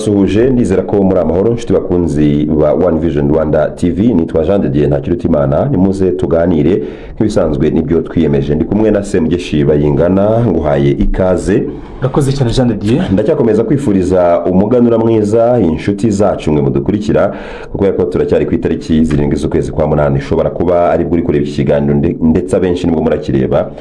ndabasuhuje ndizera ko muri amahoro nshuti bakunzi ba One Vision Rwanda TV. Nitwa Jean de Dieu Ntakirutimana, nimuze tuganire nk'ibisanzwe nibyo twiyemeje. Ndi kumwe na Semugeshi Bayingana, nguhaye ikaze. Urakoze cyane Jean de Dieu. Ndacyakomeza kwifuriza umuganura mwiza inshuti zacu mwe mudukurikira, kuko yako turacyari ku itariki 7 z'ukwezi kwa munani. Ishobora kuba ari buri kureba iki kiganiro ndetse abenshi nibwo murakireba.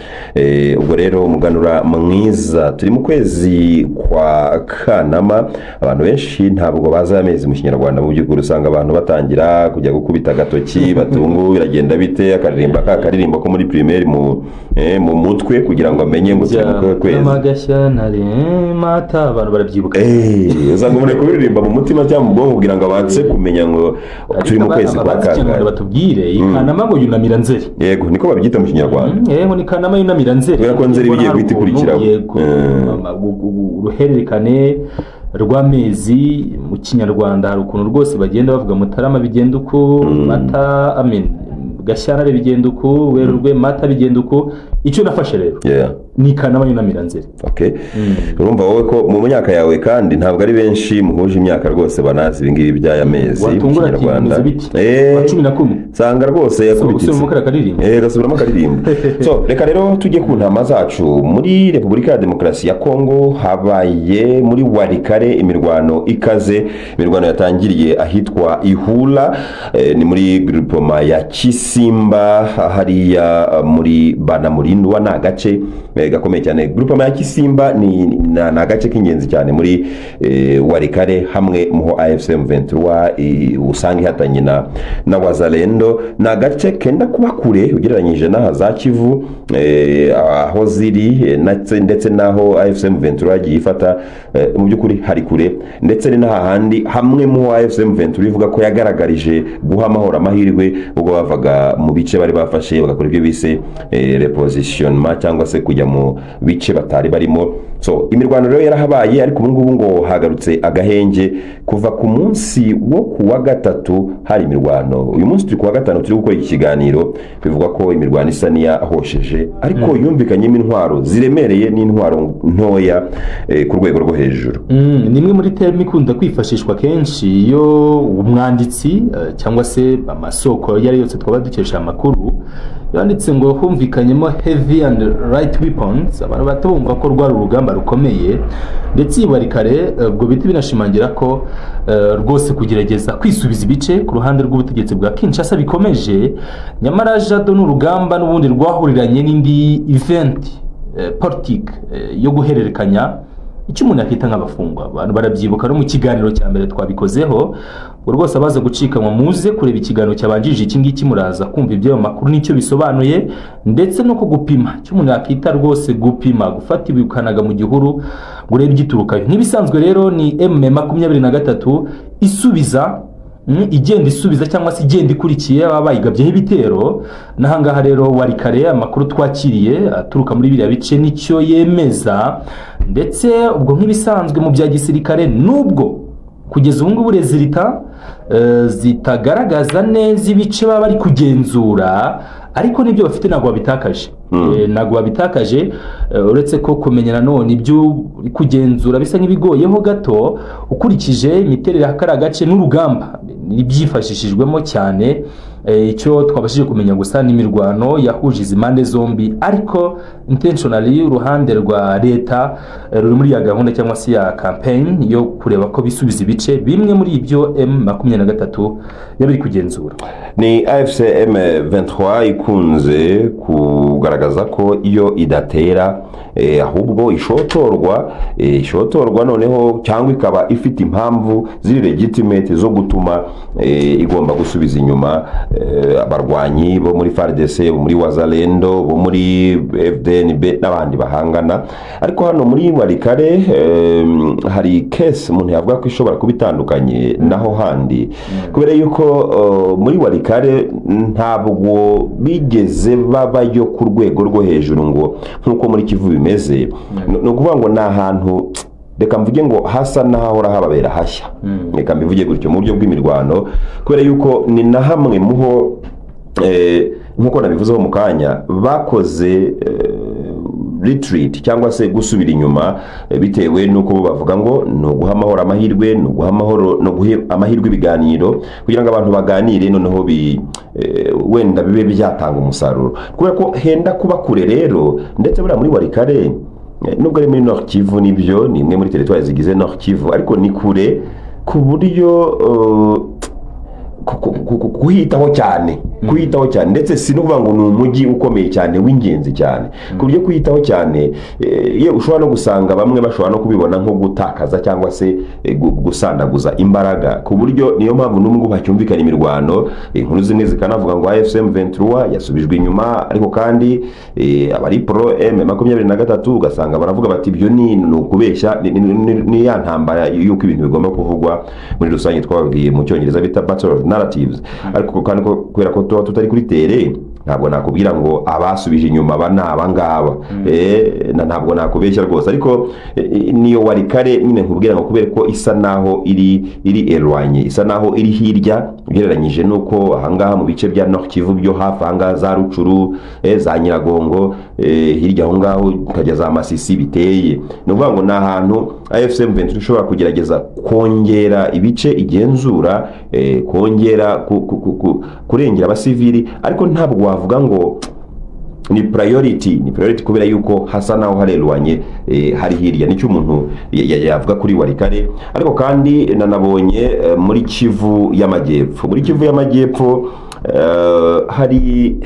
Ubwo rero umuganura mwiza, turi mu kwezi kwa Kanama. Abantu benshi ntabwo baza amezi mu Kinyarwanda, mu by'ukuri usanga abantu batangira kujya gukubita gatoki batungu biragenda bite, akaririmba ko muri primaire mu mutwe kugira ngo amenye ngo turi mu kwezi amagashya nare mata, abantu barabyibuka usanga umuntu kuririmba mu mutima cyangwa mu bwonko kugira ngo abanze kumenya ngo turi mu kwezi kwa Kanama. Batubwire Kanama ngo yunamira Nzeri. Yego niko babyita mu Kinyarwanda. Yego ni Kanama yunamira Nzeri. Kubera ko Nzeri bigiye guhita ikurikiraho. Yego uruhererekane rw'amezi mu Kinyarwanda hari ukuntu rwose bagenda bavuga Mutarama bigenda uko, Mata Gashyantare bigenda uko, Werurwe Mata bigenda uko. Icyo nafashe rero ni Kanama yunamira Nzeri. Okay. Urumva wowe ko mu myaka yawe kandi ntabwo ari benshi muhuje imyaka rwose banazi ibingibi by'aya mezi mu Kinyarwanda. Wa 11 sanga rwose yakubitse. Gasubiramo akaririmbo. So reka rero tujye ku ntama zacu. Muri Repubulika ya Demokarasi ya Kongo habaye muri Warikare imirwano ikaze. Imirwano yatangiriye ahitwa Ihula, ni muri groupement ya Kisimba hariya muri Banamurindwa, na gace gakomeye cyane. Groupement ya Kisimba ni agace k'ingenzi cyane muri Warikare, hamwe muho AFCM 23 usanga ihatanye na Wazalendo. Na gace kenda kuba kure ugereranyije na za Kivu aho ziri, ndetse naho AFCM 23 gifata mu by'ukuri hari kure, ndetse ni n'ahandi hamwe muho AFCM 23 ivuga ko yagaragarije guha amahoro amahirwe ubwo bavaga mu bice bari bafashe bagakora ibyo bise repositionnement cyangwa se kujya mu bice batari barimo. So imirwano rero yarahabaye, ariko ubu ngubu ngo hagarutse agahenge. Kuva ku munsi wo kuwa gatatu hari imirwano, uyu munsi turi kuwa gatanu turi gukora iki kiganiro, bivuga ko imirwano isa niyahosheje, ariko yumvikanyemo intwaro ziremereye n'intwaro ntoya ku rwego rwo hejuru. Ni imwe muri terme ikunda kwifashishwa kenshi iyo umwanditsi cyangwa se amasoko yari yose twaba dukesha amakuru yanditse ngo humvikanyemo heavy and light weapons. Abantu batumva ko rwari urugamba rukomeye, ndetse Warikare ubwo biti binashimangira ko rwose kugerageza kwisubiza ibice ku ruhande rw'ubutegetsi bwa Kinshasa bikomeje. Nyamara jado n'urugamba n'ubundi rwahuriranye n'indi event politique yo guhererekanya icyo umuntu yakita nk'abafungwa. Abantu barabyibuka no mu kiganiro cya mbere twabikozeho, rwose abaza gucikanwa muze kureba ikiganiro cyabanjije iki ngiki, muraza kumva ibyo makuru n'icyo bisobanuye, ndetse no kugupima icyo umuntu yakita rwose gupima, gufata ibikanaga mu gihuru urebe igiturukayo. Nk'ibisanzwe rero ni M23 isubiza igenda isubiza cyangwa se igenda ikurikiye abayigabyeho ibitero. Nahangaha rero Warikare amakuru twakiriye aturuka muri biriya bice nicyo yemeza, ndetse ubwo nk'ibisanzwe mu bya gisirikare nubwo kugeza ubu ngubu rezilita zitagaragaza neza ibice baba bari kugenzura, ariko nibyo bafite ntabwo babitakaje. Ntabwo babitakaje, uretse ko kumenya nanone ibyo kugenzura bisa nk'ibigoyeho gato ukurikije imiterere y'akara gace n'urugamba ibyifashishijwemo cyane. Icyo twabashije kumenya gusa n'imirwano yahuje izi impande zombi, ariko intentionally uruhande rwa leta ruri muri ya gahunda cyangwa se ya campaign yo kureba ko bisubiza ibice bimwe muri ibyo M23 yabiri kugenzura. Ni AFCM 23 ikunze kugaragaza ko iyo idatera ahubwo ishotorwa noneho cyangwa ikaba ifite impamvu ziri legitimate zo gutuma igomba gusubiza inyuma abarwanyi bo muri FARDC, bo muri Wazalendo, bo muri FDNB n'abandi bahangana. Ariko hano muri Warikare hari case umuntu yavuga ko ishobora kubitandukanye naho handi, kubera yuko muri Warikare ntabwo bigeze babayo ku rwego rwo hejuru ngo nkuko muri Kivu bimeze. No kuvuga ngo na ahantu reka mvuge ngo hasa n'ahahora hababera hashya, reka mbivuge gutyo mu buryo bw'imirwano, kubera yuko ni na hamwe muho nkuko nabivuzeho mu kanya bakoze retreat cyangwa se gusubira inyuma bitewe nuko bavuga ngo no guha amahoro amahirwe no guha amahoro no guha amahirwe ibiganiro kugira ngo abantu baganire noneho wenda bibe byatanga umusaruro kubera ko henda kuba kure rero ndetse buriya muri Walikale nubwo ari muri Nord Kivu nibyo ni imwe muri territoire zigize Nord Kivu ariko ni kure ku buryo kuhitaho cyane ndetse si no kuvuga ngo ni umujyi ukomeye cyane w'ingenzi cyane ku buryo kuhitaho cyane ye ushobora no gusanga bamwe bashobora no kubibona nko gutakaza cyangwa se gusandaguza imbaraga ku buryo niyo mpamvu n'umwe bacyumvikana imirwano inkuru zimwe zikanavuga ngo AFC M23 yasubijwe inyuma ariko kandi abari pro M23 ugasanga baravuga bati ibyo ni ukubeshya ni ya ntambara yuko ibintu bigomba kuvugwa muri rusange twababwiye mu cyongereza bita battle of narratives ariko kandi kubera ko tutari kuri tere ntabwo nakubwira ngo abasubije inyuma abangaba ntabwo nakubeshya rwose ariko niyo Walikale nyine nkubwira ngo kubera ko isa naho iri elwanye isa naho iri hirya ugereranyije nuko ahangaha mu bice bya Nord Kivu byo hafi ahangaha za Rucuru za Nyiragongo hirya aho ngaho ukajya za Masisi biteye no kuvuga ngo ni ahantu AFC M23 ishobora kugerageza kongera ibice igenzura kongera kurengera abasivili ariko ntabwo wavuga ngo ni priority kubera yuko hasa naho harelwanye hari hirya nicyo umuntu yavuga kuri Walikale ariko kandi nanabonye muri Kivu y'Amajyepfo hari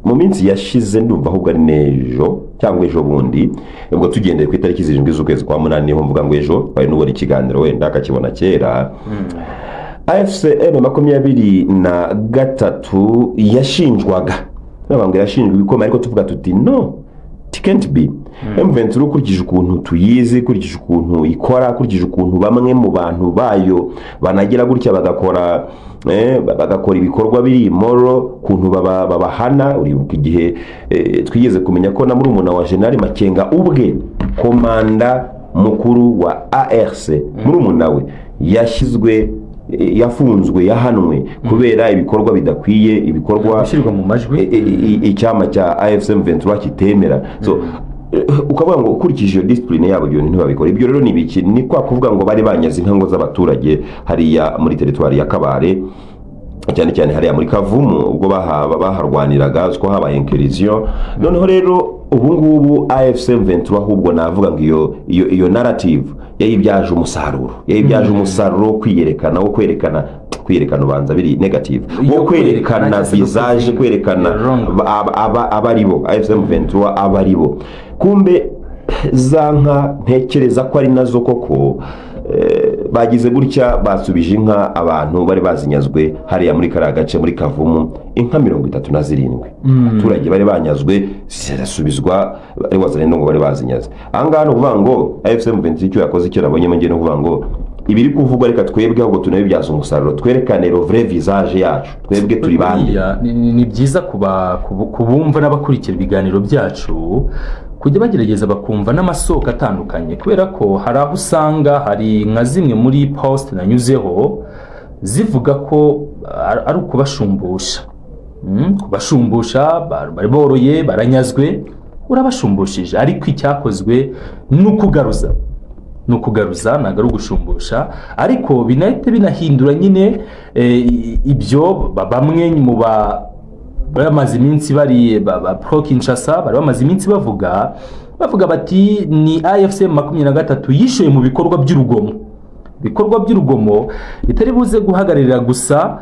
mu minsi yashize ndumva ahubwo ari nejo cyangwa ejo bundi ubwo tugendeye ku itariki 7 z'ukwezi kwa 8 niho mvuga ngo ejo bari n'ubona ikiganiro wenda akakibona kera AFC M23 yashinjwaga n'abambwe yashinjwe ibikomeye ariko tuvuga tuti no it can't be M23 kurikije ukuntu tuyizi kurikije ukuntu ikora kurikije ukuntu bamwe mu bantu bayo banagira gutya bagakora ibikorwa biri moro kuntu babahana uribuka igihe twigeze kumenya ko na muri umuntu wa General Makenga ubwe komanda mukuru wa ARC muri umuntu we yafunzwe yahanwe kubera ibikorwa bidakwiye ibikorwa bishyirwa mu majwi icyama cya AFC M23 kitemera so ukavuga ngo ukurikije iyo discipline yabo ibyo ntibabikora ibyo rero ni kwa kuvuga ngo bari banyaze inkango z'abaturage hariya muri territoire ya Kabare cyane cyane hariya muri Kavumu ubwo baharwaniraga ko habaye incursion noneho rero ubu ngubu AFC M23 ahubwo navuga ngo iyo narrative yayibyaje umusaruro kwiyerekana wo kwerekana ubanza biri negative wo kwerekana visage kwerekana abaribo AFC M23 abaribo kumbe zanka ntekereza ko ari nazo koko bagize gutya basubije inka abantu bari bazinyazwe hariya muri karagace muri Kavumu inka 37 abaturage bari banyazwe zirasubizwa ari wazane ngo bari bazinyaze ahangaha no kuvuga ngo AFC M23 yakoze icyo nabonye mu gihe no kuvuga ngo ibiri kuvugwa reka twebwe ahubwo tunabibyaza umusaruro twerekane le vrai visage yacu twebwe turi bandi ni byiza kubumva n'abakurikira ibiganiro byacu kujya bagerageza bakumva n'amasoko atandukanye kubera ko hari aho usanga hari nka zimwe muri post nanyuzeho zivuga ko ari ukubashumbusha bari boroye baranyazwe urabashumbushije ariko icyakozwe nukugaruza ntabwo ari ugushumbusha ariko binahita binahindura nyine ibyo bamwe mu bamaze iminsi bari pro Kinshasa bari bamaze iminsi bavuga bati ni AFC M23 yishoye mu bikorwa by'urugomo bitari buze guhagararira gusa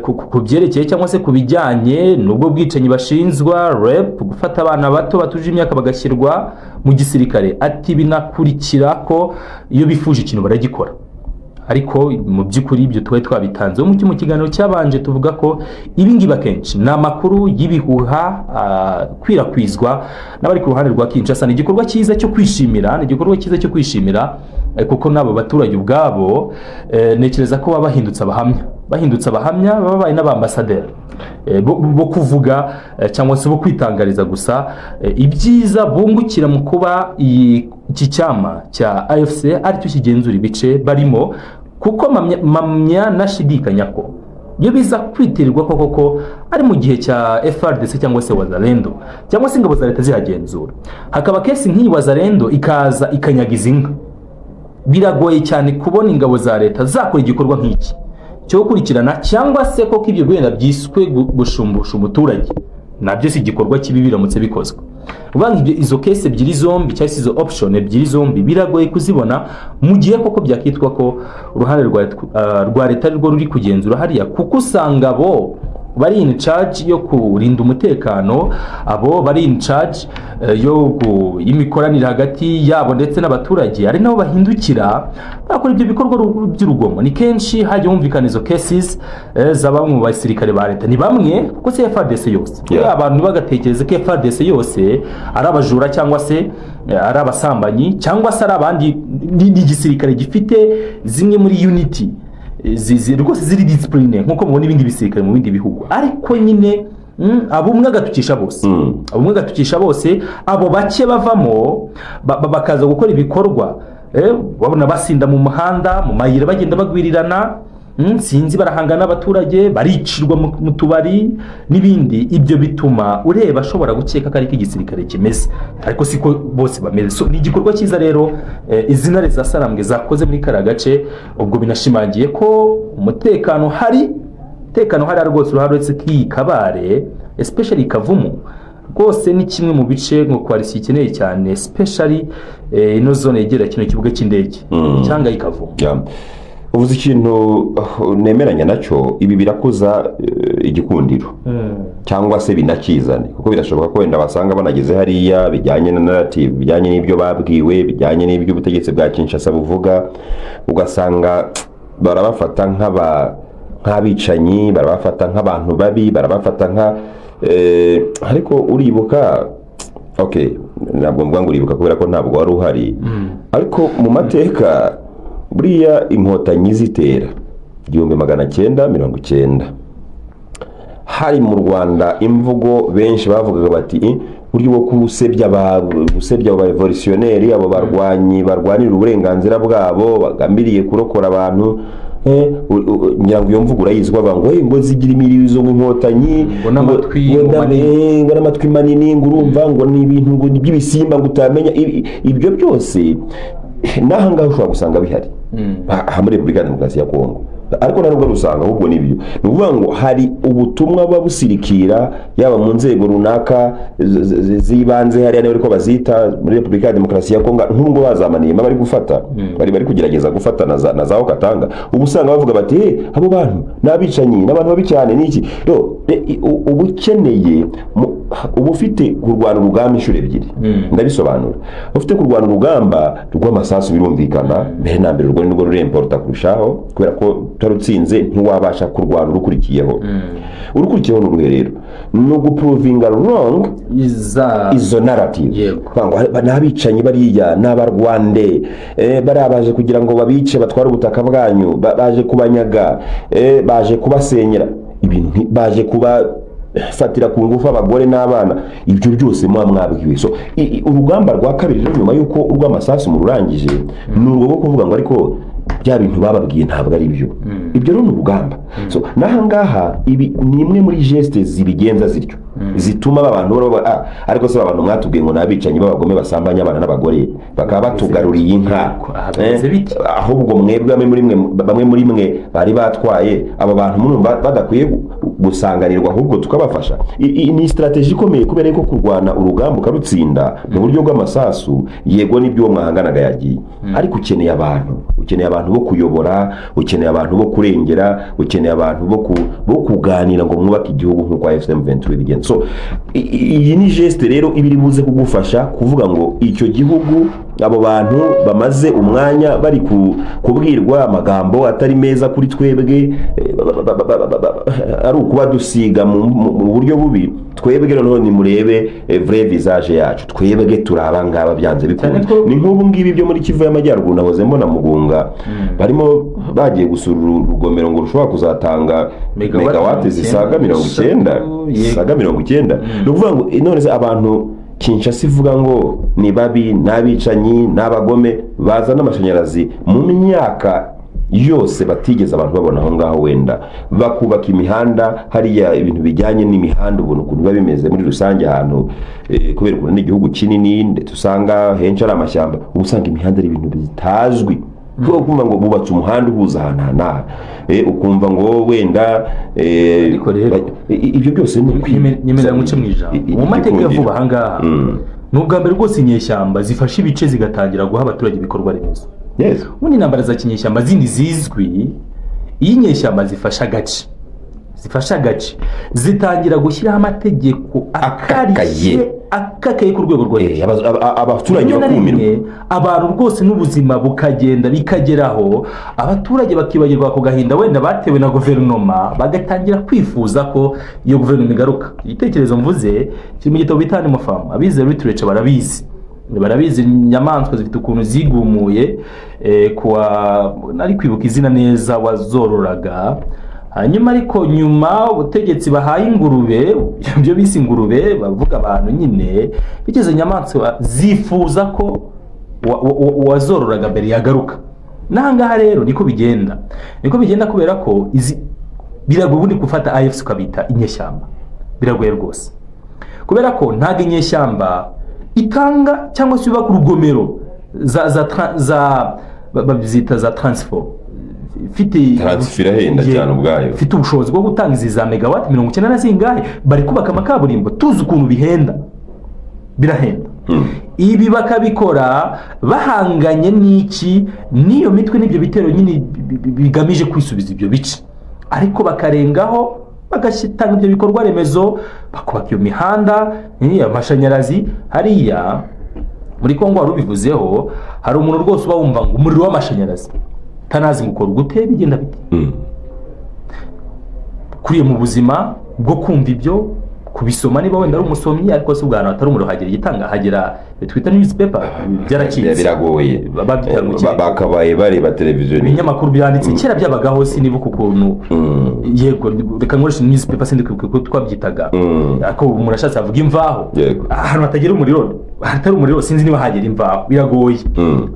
ku byerekeye cyangwa se ku bijyanye n'ubwo bwicanyi bashinzwa rap gufata abana bato batuje imyaka bagashyirwa mu gisirikare ati binakurikira ko iyo bifuje ikintu baragikora ariko mu by'ukuri ibyo twabitanzeho mu kiganiro cyabanje tuvuga ko ibingibi akenshi ni amakuru y'ibihuha kwirakwizwa n'abari ku ruhande rwa Kinshasa ni igikorwa cyiza cyo kwishimira kuko n'abo baturage ubwabo nekereza ko baba bahindutse abahamya babaye n'abambasaderi bo kuvuga cyangwa se bo kwitangariza gusa ibyiza bungukira mu kuba iki cyama cya AFC ari cyo kigenzura ibice barimo kuko mamya nashidikanya ko iyo biza kwitirirwa koko ari mu gihe cya FARDC cyangwa se Wazalendo cyangwa se ingabo za leta zihagenzura, hakaba kesi nk'iyi Wazalendo ikaza ikanyagiza inka, biragoye cyane kubona ingabo za leta zakora igikorwa nk'iki cyo gukurikirana cyangwa se koko ibyo bwenda byiswe gushumbusha umuturage, nabyo si igikorwa kibi biramutse bikozwe. Ubanga izo case ebyiri zombi cyangwa izo option ebyiri zombi biragoye kuzibona mu gihe koko byakitwa ko uruhande rwa leta rwo ruri kugenzura hariya, kuko usanga bo bari in charge yo kurinda umutekano, abo bari in charge y'imikoranire hagati yabo ndetse n'abaturage, ari nabo bahindukira bakora ibyo bikorwa by'urugomo. Ni kenshi hajya humvikana izo cases z'abamwe mu basirikare ba leta, ni bamwe kuko se FARDC yose, abantu bagatekereza ko FARDC yose ari abajura cyangwa se ari abasambanyi cyangwa se ari abandi n'igisirikare gifite zimwe muri unity rwose ziri discipline nkuko mubona ibindi bisirikare mu bindi bihugu, ariko nyine abumwe agatukisha bose, abo bake bavamo bakaza gukora ibikorwa babona basinda mu muhanda, mu mayira bagenda bagwirirana, sinzi barahanga n'abaturage, baricirwa mu tubari n'ibindi. Ibyo bituma ureba ashobora gukeka ko ari igisirikare kimeze, ariko siko bose bameze. So ni igikorwa cyiza rero izina za Sarambwe zakoze muri kara gace, ubwo binashimangiye ko umutekano hari rwose uruharetse k'iyi Kabare, especially Kavumu rwose ni kimwe mu bice nko Coalition ikeneye cyane, especially ino zone yegera kino kibuga cy'indege cyangwa ikavumu. Uvuze ikintu nemeranya nacyo, ibi birakuza igikundiro cyangwa se binakizane, kuko birashoboka ko wenda basanga banageze hariya bijyanye na narrative, bijyanye n'ibyo babwiwe, bijyanye n'ibyo ubutegetsi bwa Kinshasa buvuga, ugasanga barabafata nk'abicanyi, barabafata nk'abantu babi, barabafata ariko uribuka ntabwo mvuga ngo uribuka kubera ko ntabwo wari uhari, ariko mu mateka buriya inkotanyi zitera 1990 hari mu Rwanda imvugo benshi bavugaga bati buryo bwo gusebya aba revolutionnaire, abo barwanira uburenganzira bwabo bagambiriye kurokora abantu, ngira ngo iyo mvugo urayizwa bango ngo zigira imirizo nk'inkotanyi ngo n'amatwi manini, ngo urumva ngo ni ibintu ngo by'ibisimba ngo utamenya. Ibyo byose naha ngaho ushobora gusanga bihari muri Repubulika ya Demokarasi ya Kongo, ariko ntabwo rusanga ahubwo nibyo. Ni ukuvuga ngo hari ubutumwa babusirikira yaba mu nzego runaka zibanze hariya niba ariko bazita muri Repubulika ya Demokarasi ya Kongo, nk'ubwo bazamaniye bari gufata bari kugerageza gufata na za Katanga, ubu usanga bavuga bati abo bantu n'abicanyi n'abantu babi cyane n'iki. Ubu ukeneye uba ufite kurwana urugamba inshuro ebyiri, ndabisobanura. Ufite kurwana urugamba rw'amasasu birumvikana, mbere na mbere urwo nirwo ruremporta kurushaho, kubera ko utarutsinze ntiwabasha kurwana urukurikiyeho. Urukurikiyeho n'uruhe rero no guprovinga wrong izo narrative, n'abicanyi bariya n'abarwande barabaje kugira ngo babice batware ubutaka bwanyu, baje kubanyaga, baje kubasenyera ibintu, baje kuba fatira ku ngufu abagore n'abana. Ibyo byose mwabwiwe. So urugamba rwa kabiri nyuma yuko urw'amasasu mu rurangije ni urwo bwo kuvuga ngo ariko bya bintu bababwiye ntabwo ari byo. Ibyo ni urugamba. So nahangaha ibi ni imwe muri gestes zibigenza zityo zituma abantu ariko se abantu mwatubwiye ngo nabicanyi babagome basambanya abana n'abagore bakaba batugaruriye inka, ahubwo mwebwe bamwe muri mwe bari batwaye aba bantu murumva badakwiye gusanganirwa, ahubwo tukabafasha. Ni strategy ikomeye kubera ko kurwana urugamba ukarutsinda mu buryo bw'amasasu, yego nibyo mwahanganaga yagiye, ariko ukeneye abantu bo kuyobora, ukeneye abantu bo kurengera, ukeneye abantu bo kuganira ngo mwubake igihugu nk'uko FCM23 bigenza. So iyi ni geste rero ibiri buze kugufasha kuvuga ngo icyo gihugu abo bantu bamaze umwanya bari kubwirwa amagambo atari meza kuri twebwe, ari ukuba dusiga mu buryo bubi, twebwe noneho nimurebe vrai visage yacu, twebwe turaba ngaba byanze bikunda. Ni nk'ubu ngibi byo muri Kivu y'Amajyaruguru nahoze mbona Mugunga barimo bagiye gusura urugomero ngo rushobora kuzatanga megawati zisaga 90. Ni ukuvuga ngo none se abantu Kinshasa ivuga ngo ni babi n'abicanyi n'abagome bazana amashanyarazi mu myaka yose batigeze abantu babona aho ngaho, wenda bakubaka imihanda hariya, ibintu bijyanye n'imihanda ubuntu ukuntu biba bimeze muri rusange ahantu, kubera ukuntu n'igihugu kinini ndetse usanga henshi ari amashyamba, uba usanga imihanda ari ibintu bitazwi. Ukumva ngo bubatse umuhanda uhuza ahantu hanaha, ukumva ngo wenda ibyo byose nyemerera muce mu ijambo mu mateka ya vuba ahangaha. Ni ubwa mbere rwose inyeshyamba zifashe ibice zigatangira guha abaturage ibikorwa remezo. Ubundi intambara za kinyeshyamba zindi zizwi, iyo inyeshyamba zifasha agace zitangira gushyiraho amategeko akakaye ku rwego rwo hejuru, abaturage bakumirwa, abantu rwose n'ubuzima bukagenda bikageraho, abaturage bakibagirwa ako gahinda wenda batewe na guverinoma, bagatangira kwifuza ko iyo guverinoma igaruka. Igitekerezo mvuze kiri mu gitabo bita Animal Farm, abize literature barabizi inyamaswa zifite ukuntu zigumuye. Nari kwibuka izina neza wazororaga, hanyuma ariko nyuma ubutegetsi bahaye ingurube, ibyo bise ingurube, bavuga abantu nyine bigeze inyamaswa zifuza ko wazororaga mbere yagaruka. N'ahangaha rero niko bigenda kubera ko biragoye ubundi gufata AFC ukabita inyeshyamba, biragoye rwose, kubera ko ntabwo inyeshyamba itanga cyangwa se yubaka urugomero bazita za transfer, irahenda cyane ubwayo, ifite ubushobozi bwo gutanga izi za megawati 90 na zingahe. Bari kubaka amakaburimbo, tuzi ukuntu birahenda. Ibi bakabikora bahanganye n'iyo mitwe n'ibyo bitero nyine bigamije kwisubiza ibyo bice, ariko bakarengaho bagashyitanga ibyo bikorwa remezo, bakubaka iyo mihanda, amashanyarazi. Hariya muri Kongo wari ubivuzeho, hari umuntu rwose uba wumva ngo umuriro w'amashanyarazi tanazi gukora gute, bigenda bite. Kuriye mu buzima bwo kumva ibyo, kubisoma niba wenda ari umusomyi, ariko se ubwana atari umuriro hagera igitanga, hagera twita newspaper, byaracitse, biragoye. Bakabaye bareba televiziyo, ibinyamakuru byanditse kera byabagaho, sinibuka ukuntu. Yego, reka nkoresha newspaper sindi ko twabyitaga, ariko umuntu ashatse avuga imvaho, ahantu hatagera umuriro, hatari umuriro sinzi niba hagera imvaho, biragoye.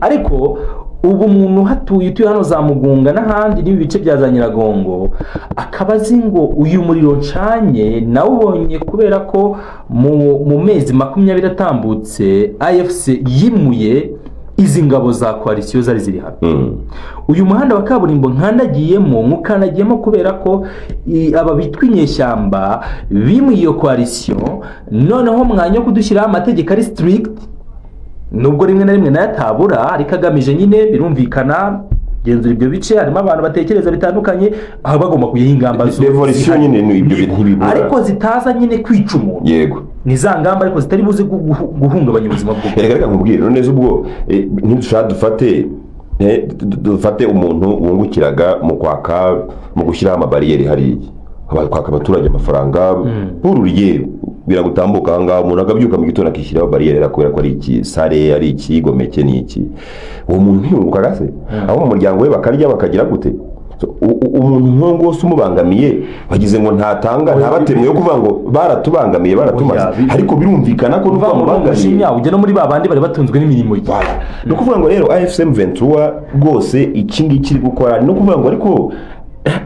Ariko ubu umuntu utuye hano za Mugunga n'ahandi n'ibi bice bya za Nyiragongo, akaba azi ngo uyu muriro ncanye nawubonye kubera ko mu mezi 20 atambutse AFC yimuye izi ngabo za coalition zari ziri hano. Uyu muhanda wa kaburimbo nkanagiyemo kubera ko aba bitwa inyeshyamba bimuye iyo coalition, noneho mwanya kudushyiraho amategeko ari strict, nubwo rimwe na rimwe nayatabura, ariko agamije nyine birumvikana genzura ibyo bice. Harimo abantu batekereza bitandukanye, aho bagomba kuyiha ingamba revolution nyine ibyo bintu ntibibura, ariko zitaza nyine kwica umuntu. Yego, ni za ngamba ariko zitari buze guhungabanya ubuzima bw'umuntu. Reka nkubwire neza, ubwo ntidushaka dufate umuntu wungukiraga mu gushyiraho amabariyeri hariya, kwaka abaturage amafaranga bururiye biragutambuka ahangaha, umuntu agabyuka mu gitondo akishyiraho bariyeri kubera ko ari iki sare, ari iki gomeke, ni iki. Uwo muntu ntiyunguka gase, aho mu muryango we bakarya bakagira gute. Umuntu nk'uwo se umubangamiye bagize ngo ntabatemwe yo kuvuga ngo baratubangamiye baratumaze, ariko birumvikana ko ruva mu bangamiye ujya no muri babandi bari batunzwe n'imirimo ye. No kuvuga ngo rero AFC M23 rwose iki ngiki kiri gukora, no kuvuga ngo ariko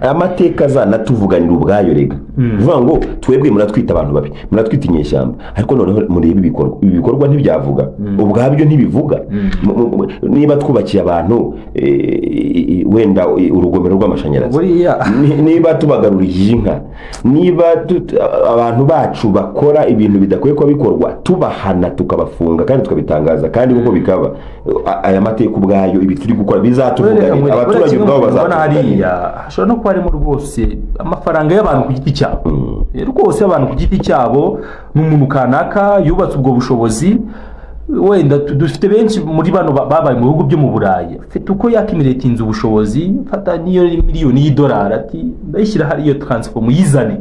amateka zanatuvuganira ubwayo. Rega uvuga ngo twebwe muratwita abantu babi, muratwita inyeshyamba, ariko noneho murebe ibikorwa ntibyavuga ubwabyo, ntibivuga. Niba twubakiye abantu wenda urugomero rw'amashanyarazi, niba tubagaruriye inka, niba abantu bacu bakora ibintu bidakwiye ko bikorwa, tubahana tukabafunga kandi tukabitangaza, kandi uko bikaba aya mateka ubwayo ibi turi gukora bizatuvuganira abaturage ubwabo bazatuvuganira. No kuba harimo rwose amafaranga y'abantu ku giti cyabo, rwose abantu ku giti cyabo, n'umuntu kanaka yubatse ubwo bushobozi. Wenda dufite benshi muri bano babaye mu bihugu byo mu Burayi, afite uko yakimiretinze ubushobozi, fata niyo miliyoni y'idolari, ati ndayishyira hari iyo transform yizane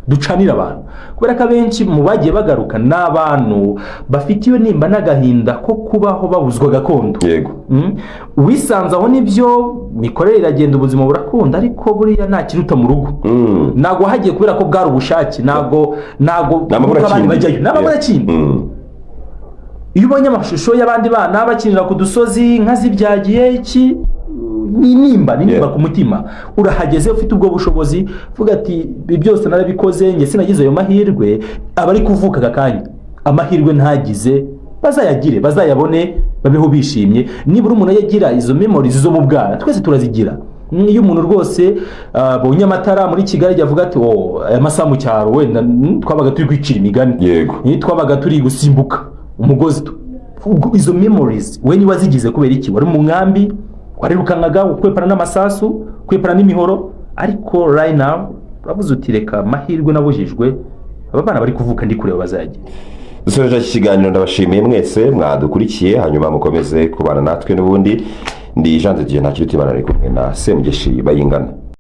ducanira abantu, kubera ko abenshi mu bagiye bagaruka n'abantu bafite iyo nimba n'agahinda ko kubaho babuzwa gakondo. Yego, wisanze aho nibyo mikorere iragenda, ubuzima burakunda, ariko buriya nta kiruta mu rugo. Nago hagiye kubera ko bwari ubushake, nago abandi bajyayo n'abamurakindi. Iyo ubonye amashusho y'abandi bana bakinira ku dusozi, inka zibyagiye iki, nimba ku mutima urahageze ufite ubwo bushobozi vuga ati ibi byose narabikoze njye sinagize ayo mahirwe abari kuvuka aka kanya amahirwe ntagize bazayagire bazayabone babeho bishimye nibura umuntu yagira izo memories zo mu bwana twese turazigira iyo umuntu rwose bonye amatara muri Kigali yavuga ati aya masaha mu cyaro wenda twabaga turi kwicira imigani twabaga turi gusimbuka umugozi izo memories we niba zigize kubera iki wari mu nkambi warirukangaga ukwepana n'amasasu kwepana n'imihoro ariko right now uravuze uti reka mahirwe nabujijwe aba bana bari kuvuka ndi kureba bazagira. Dusoje iki kiganiro ndabashimiye mwese mwadukurikiye hanyuma mukomeze kubana natwe n'ubundi ndi Jean de Dieu nta kirutimana ari kumwe na Semugeshi Bayingana.